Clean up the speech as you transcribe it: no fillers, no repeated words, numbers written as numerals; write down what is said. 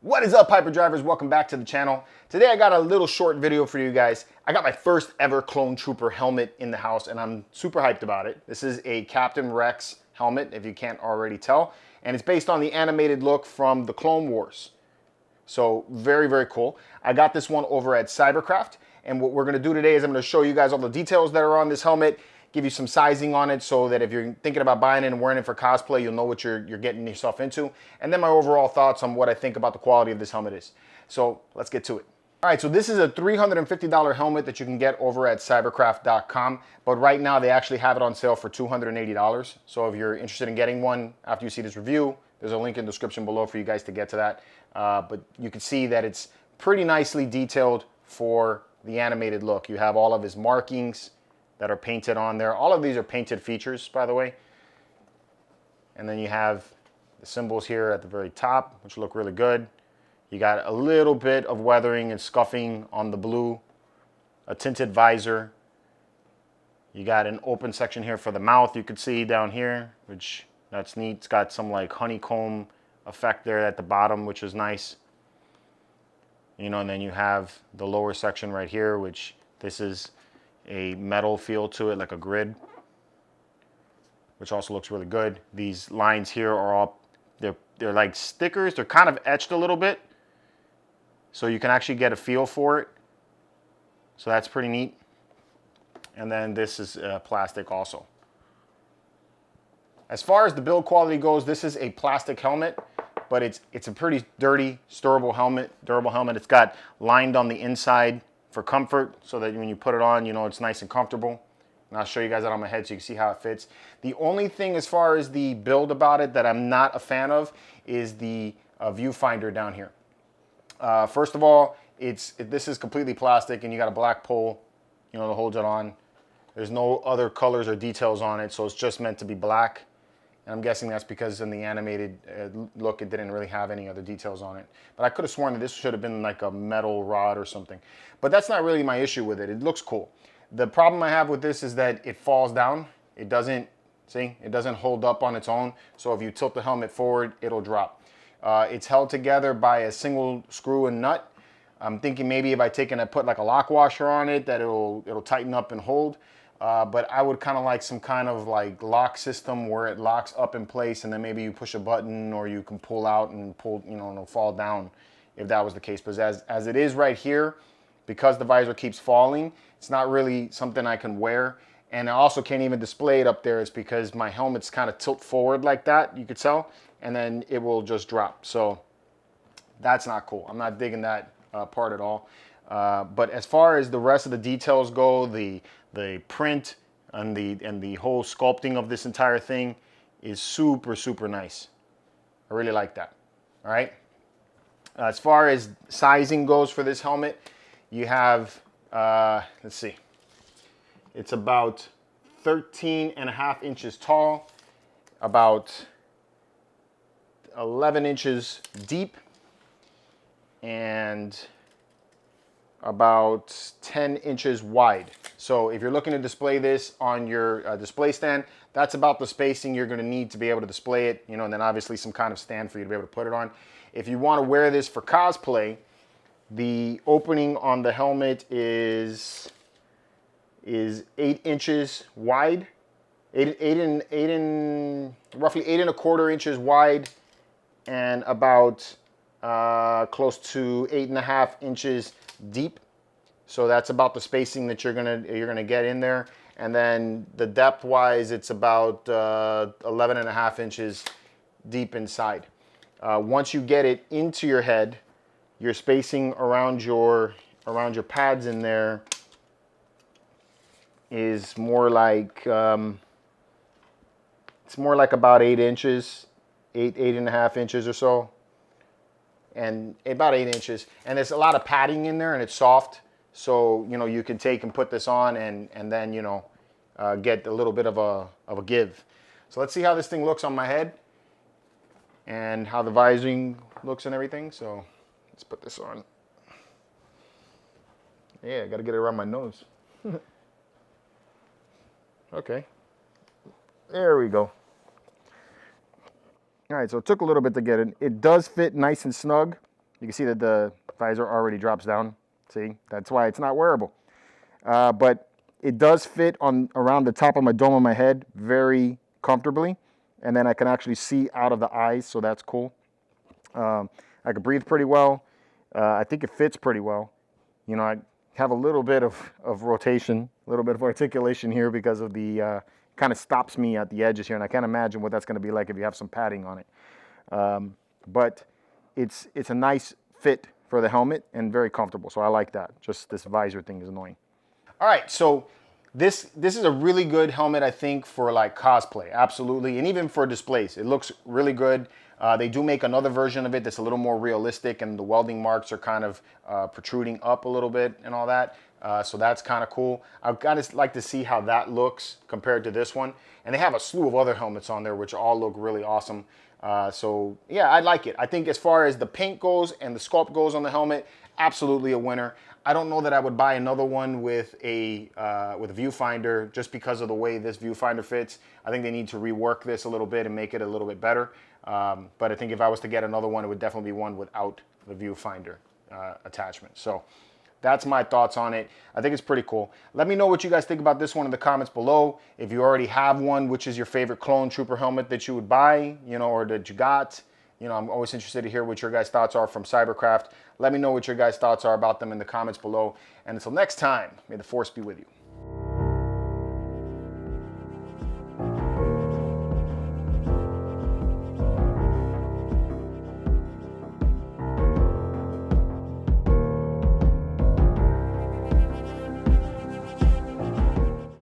What is up, Hyperdrivers? Welcome back to the channel. Today I got a little short video for you guys. I got my first ever Clone Trooper helmet in the house and I'm super hyped about it. This is a Captain Rex helmet, if you can't already tell, and it's based on the animated look from the Clone Wars. So very, very cool. I got this one over at Cybercraft, and what we're gonna do today is I'm gonna show you guys all the details that are on this helmet, give you some sizing on it so that if you're thinking about buying it and wearing it for cosplay, you'll know what you're getting yourself into. And then my overall thoughts on what I think about the quality of this helmet is. So let's get to it. All right, so this is a $350 helmet that you can get over at cybercraft.com, but right now they actually have it on sale for $280. So if you're interested in getting one after you see this review, there's a link in the description below for you guys to get to that. But you can see that it's pretty nicely detailed for the animated look. You have all of his markings that are painted on there. All of these are painted features, by the way. And then you have the symbols here at the very top, which look really good. You got a little bit of weathering and scuffing on the blue, a tinted visor. You got an open section here for the mouth, you can see down here, which that's neat. It's got some like honeycomb effect there at the bottom, which is nice. You know, and then you have the lower section right here, which this is a metal feel to it, like a grid, which also looks really good. These lines here are all, they're like stickers. They're kind of etched a little bit, so you can actually get a feel for it. So that's pretty neat. And then this is plastic also. As far as the build quality goes, this is a plastic helmet, but it's a pretty dirty, durable helmet. It's got lined on the inside for comfort, so that when you put it on, you know it's nice and comfortable. And I'll show you guys that on my head so you can see how it fits. The only thing as far as the build about it that I'm not a fan of is the viewfinder down here. First of all, this is completely plastic, and you got a black pole, you know, that holds it on. There's no other colors or details on it, so it's just meant to be black. And I'm guessing that's because in the animated look, it didn't really have any other details on it. But I could have sworn that this should have been like a metal rod or something. But that's not really my issue with it. It looks cool. The problem I have with this is that it falls down. It doesn't, see, it doesn't hold up on its own. So if you tilt the helmet forward, it'll drop. It's held together by a single screw and nut. I'm thinking maybe if I put like a lock washer on it, that it'll tighten up and hold. But I would kind of like some kind of like lock system where it locks up in place, and then maybe you push a button or you can pull out and pull, you know, and it'll fall down if that was the case. But as it is right here, because the visor keeps falling, it's not really something I can wear. And I also can't even display it up there. It's because my helmet's kind of tilt forward like that, you could tell, and then it will just drop. So that's not cool. I'm not digging that part at all. But as far as the rest of the details go, the print and the whole sculpting of this entire thing is super, super nice. I really like that. All right. As far as sizing goes for this helmet, you have, let's see, it's about 13.5 inches tall, about 11 inches deep, and about 10 inches wide. So if you're looking to display this on your display stand, that's about the spacing you're gonna need to be able to display it, you know, and then obviously some kind of stand for you to be able to put it on. If you wanna wear this for cosplay, the opening on the helmet is 8 inches wide, roughly 8.25 inches wide, and about close to 8.5 inches deep. So that's about the spacing that you're gonna get in there. And then the depth wise, it's about 11.5 inches deep inside. Once you get it into your head, your spacing around your pads in there is more like it's more like about 8 inches, 8.5 inches or so. And about 8 inches, and there's a lot of padding in there, and it's soft, so you know you can take and put this on, and then you know get a little bit of a give. So let's see how this thing looks on my head, and how the visoring looks and everything. So let's put this on. Yeah, I got to get it around my nose. Okay, there we go. All right, so it took a little bit to get it. It does fit nice and snug. You can see that the visor already drops down. See, that's why it's not wearable. But it does fit on around the top of my dome of my head very comfortably. And then I can actually see out of the eyes, so that's cool. I can breathe pretty well. I think it fits pretty well. You know, I have a little bit of rotation, a little bit of articulation here because of the, kind of stops me at the edges here. And I can't imagine what that's going to be like if you have some padding on it. But it's a nice fit for the helmet and very comfortable. So I like that. Just this visor thing is annoying. All right, so this is a really good helmet, I think, for like cosplay, absolutely, and even for displays. It looks really good. They do make another version of it that's a little more realistic, and the welding marks are kind of protruding up a little bit and all that. So that's kind of cool. I'd kind of like to see how that looks compared to this one. And they have a slew of other helmets on there, which all look really awesome. So yeah, I like it. I think as far as the paint goes and the sculpt goes on the helmet, absolutely a winner. I don't know that I would buy another one with a viewfinder just because of the way this viewfinder fits. I think they need to rework this a little bit and make it a little bit better. But I think if I was to get another one, it would definitely be one without the viewfinder attachment. So that's my thoughts on it. I think it's pretty cool. Let me know what you guys think about this one in the comments below. If you already have one, which is your favorite clone trooper helmet that you would buy, you know, or that you got. You know, I'm always interested to hear what your guys' thoughts are from Cybercraft. Let me know what your guys' thoughts are about them in the comments below. And until next time, may the Force be with you.